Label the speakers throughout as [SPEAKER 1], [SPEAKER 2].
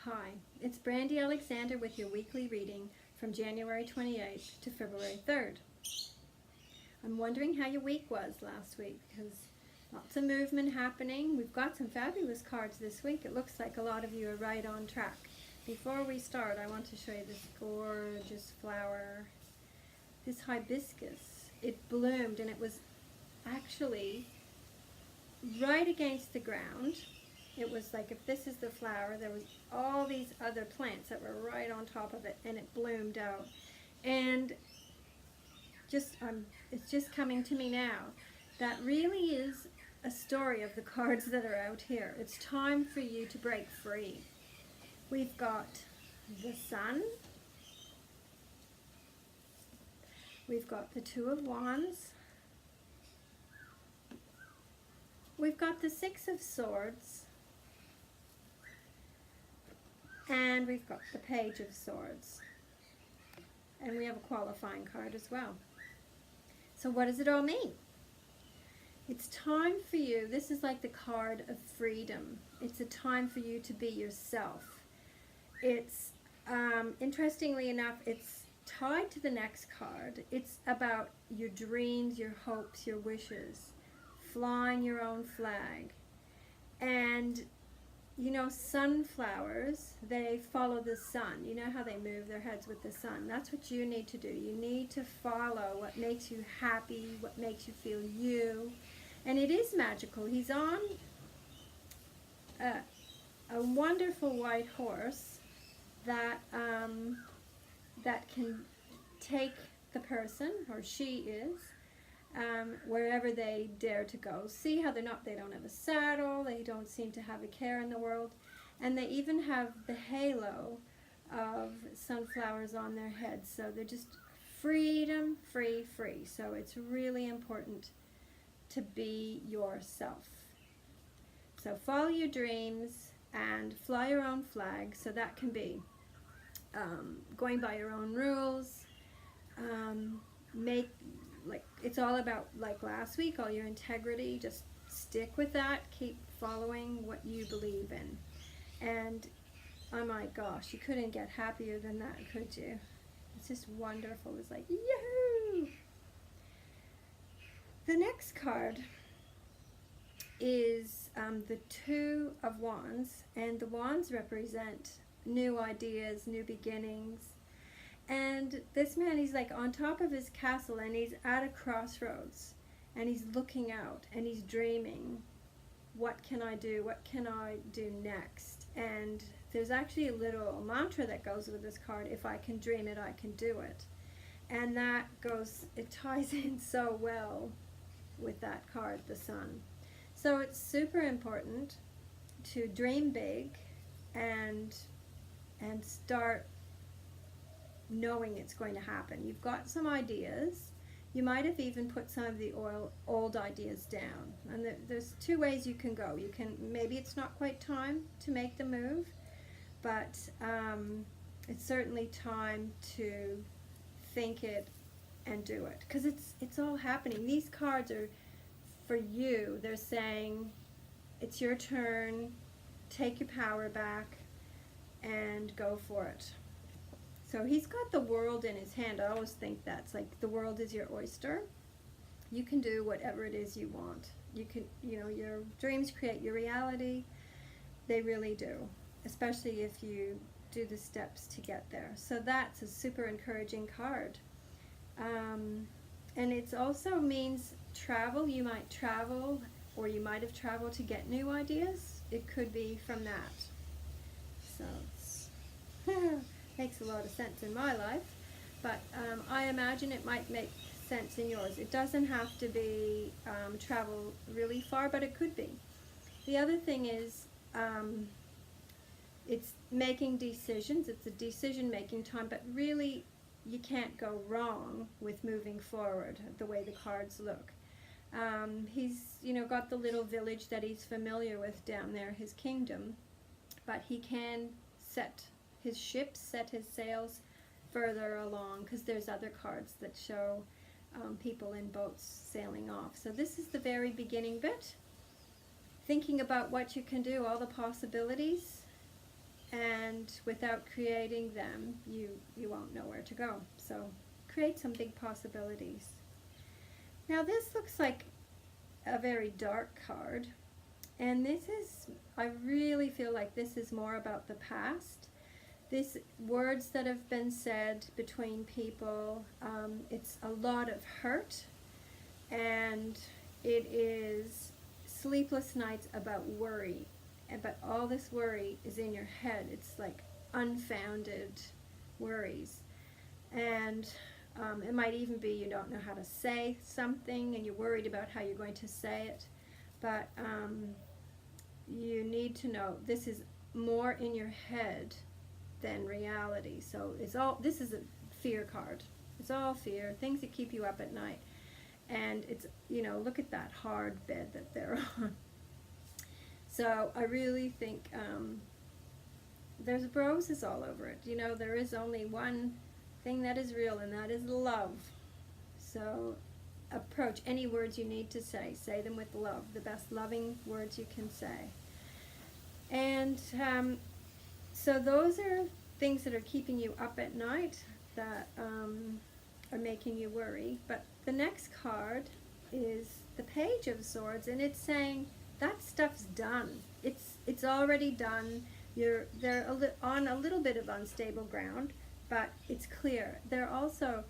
[SPEAKER 1] Hi, it's Brandy Alexander with your weekly reading from January 28th to February 3rd. I'm wondering how your week was last week because lots of movement happening. We've got some fabulous cards this week. It looks like a lot of you are right on track. Before we start, I want to show you this gorgeous flower, this hibiscus. It bloomed and it was actually right against the ground. It was like if this is the flower, there was all these other plants that were right on top of it, and it bloomed out. And it's just coming to me now. That really is a story of the cards that are out here. It's time for you to break free. We've got the Sun. We've got the Two of Wands. We've got the Six of Swords. And we've got the Page of Swords. And we have a qualifying card as well. So what does it all mean? It's time for you. This is like the card of freedom. It's a time for you to be yourself. It's, interestingly enough, it's tied to the next card. It's about your dreams, your hopes, your wishes, flying your own flag. And you know, sunflowers, they follow the sun. You know how they move their heads with the sun. That's what you need to do. You need to follow what makes you happy, what makes you feel you. And it is magical. He's on a wonderful white horse that, that can take the person, or she is, wherever they dare to go. See how they don't have a saddle, they don't seem to have a care in the world, and they even have the halo of sunflowers on their heads. So they're just freedom, free. So it's really important to be yourself. So follow your dreams and fly your own flag. So that can be going by your own rules, it's all about, like last week, all your integrity. Just stick with that. Keep following what you believe in. And oh my gosh, you couldn't get happier than that, could you? It's just wonderful. It's like, yahoo! The next card is the Two of Wands, and the wands represent new ideas, new beginnings. And this man, he's like on top of his castle, and he's at a crossroads, and he's looking out, and he's dreaming, what can I do? What can I do next? And there's actually a little mantra that goes with this card: if I can dream it, I can do it. And that goes, it ties in so well with that card, the Sun. So it's super important to dream big and start knowing it's going to happen. You've got some ideas. You might have even put some of the old ideas down. And there's two ways you can go. You can, maybe it's not quite time to make the move, but it's certainly time to think it and do it, because it's all happening. These cards are for you. They're saying it's your turn, take your power back and go for it. So he's got the world in his hand. I always think that's like the world is your oyster. You can do whatever it is you want. You can, you know, your dreams create your reality. They really do, especially if you do the steps to get there. So that's a super encouraging card. And it also means travel. You might travel, or you might have traveled to get new ideas. It could be from that. So it's makes a lot of sense in my life, but I imagine it might make sense in yours. It doesn't have to be travel really far, but it could be. The other thing is it's making decisions. It's a decision-making time, but really you can't go wrong with moving forward the way the cards look. He's, you know, got the little village that he's familiar with down there, his kingdom, but he can set his ships, set his sails further along, because there's other cards that show people in boats sailing off. So this is the very beginning bit. Thinking about what you can do, all the possibilities, and without creating them, you won't know where to go. So create some big possibilities. Now this looks like a very dark card, and this is, I really feel like this is more about the past. These words that have been said between people, it's a lot of hurt, and it is sleepless nights about worry. But all this worry is in your head. It's like unfounded worries. And it might even be you don't know how to say something and you're worried about how you're going to say it. But you need to know this is more in your head than reality. So this is a fear card. It's all fear, things that keep you up at night. And it's, look at that hard bed that they're on. So I really think there's roses all over it. There is only one thing that is real, and that is love. So approach any words you need to say them with love, the best loving words you can say. And so those are things that are keeping you up at night, that are making you worry. But the next card is the Page of Swords, and it's saying that stuff's done. It's already done. They're on a little bit of unstable ground, but it's clear. They're also,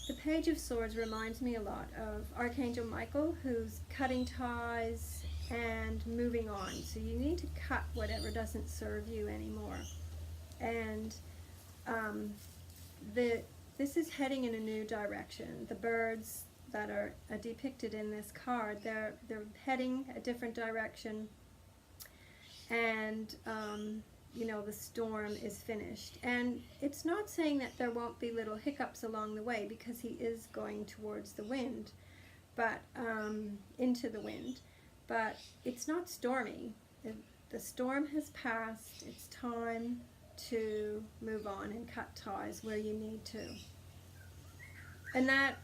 [SPEAKER 1] the Page of Swords reminds me a lot of Archangel Michael, who's cutting ties and moving on. So you need to cut whatever doesn't serve you anymore. And this is heading in a new direction. The birds that are depicted in this card, they're heading a different direction, and the storm is finished. And it's not saying that there won't be little hiccups along the way, because he is going towards the wind, but into the wind, but it's not stormy. The storm has passed. It's time to move on and cut ties where you need to. And that,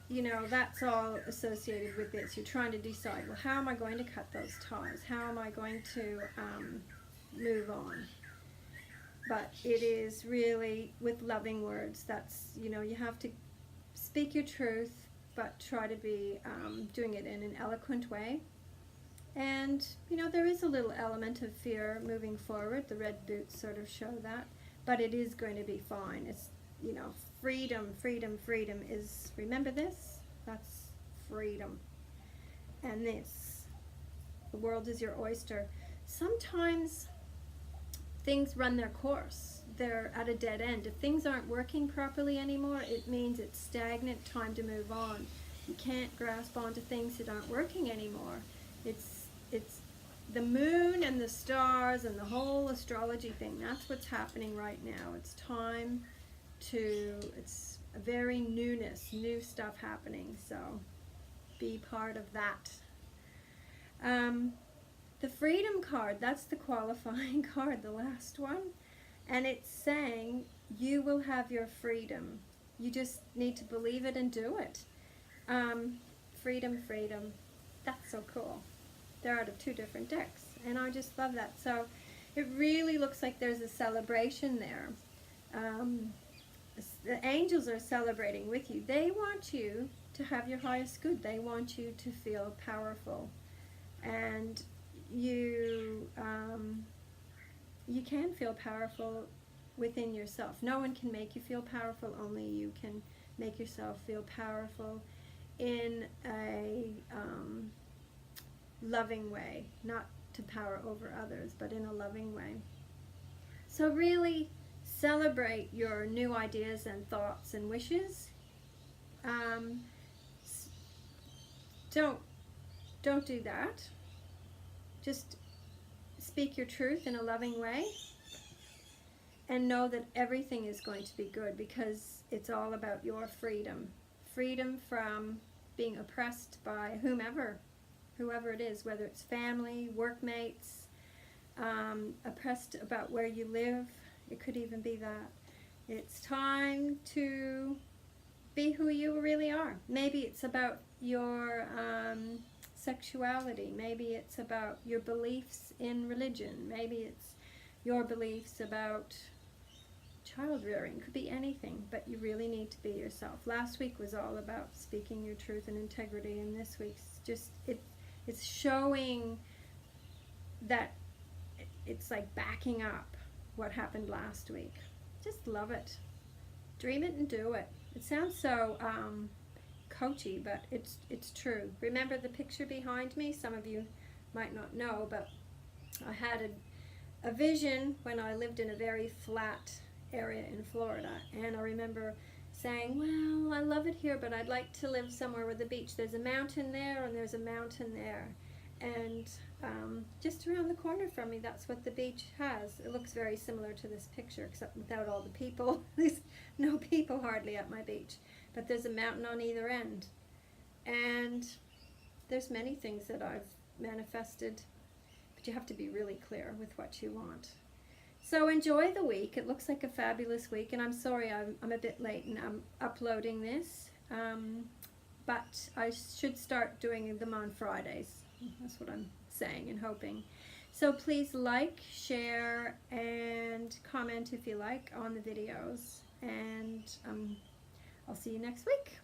[SPEAKER 1] that's all associated with this. You're trying to decide, well, how am I going to cut those ties? How am I going to move on? But it is really with loving words. That's, you have to speak your truth, but try to be doing it in an eloquent way. And, there is a little element of fear moving forward. The red boots sort of show that. But it is going to be fine. It's, freedom, freedom, freedom is, remember this? That's freedom. And this, the world is your oyster. Sometimes things run their course. They're at a dead end. If things aren't working properly anymore, it means it's stagnant, time to move on. You can't grasp onto things that aren't working anymore. It's the moon and the stars and the whole astrology thing. That's what's happening right now. It's time it's a very new stuff happening, so be part of that. The Freedom card, that's the qualifying card, the last one, and it's saying you will have your freedom. You just need to believe it and do it. Freedom, freedom, that's so cool. They're out of two different decks, and I just love that. So it really looks like there's a celebration there. The angels are celebrating with you. They want you to have your highest good. They want you to feel powerful, and you can feel powerful within yourself. No one can make you feel powerful. Only you can make yourself feel powerful in a loving way, not to power over others, but in a loving way. So really celebrate your new ideas and thoughts and wishes. Don't do that. Just speak your truth in a loving way, and know that everything is going to be good, because it's all about your freedom. Freedom from being oppressed by whoever it is, whether it's family, workmates, oppressed about where you live. It could even be that. It's time to be who you really are. Maybe it's about your sexuality. Maybe it's about your beliefs in religion. Maybe it's your beliefs about child rearing. Could be anything, but you really need to be yourself. Last week was all about speaking your truth and integrity, and this week's just it's showing that it's like backing up what happened last week. Just love it. Dream it and do it. It sounds so coachy, but it's true. Remember the picture behind me? Some of you might not know, but I had a vision when I lived in a very flat area in Florida, and I remember saying, well, I love it here, but I'd like to live somewhere with a beach. There's a mountain there and there's a mountain there, and just around the corner from me, that's what the beach has. It looks very similar to this picture, except without all the people. There's no people hardly at my beach, but there's a mountain on either end. And there's many things that I've manifested, but you have to be really clear with what you want. So enjoy the week. It looks like a fabulous week, and I'm sorry I'm a bit late and I'm uploading this, but I should start doing them on Fridays. That's what I'm saying and hoping. So please like, share, and comment if you like on the videos, and I'll see you next week.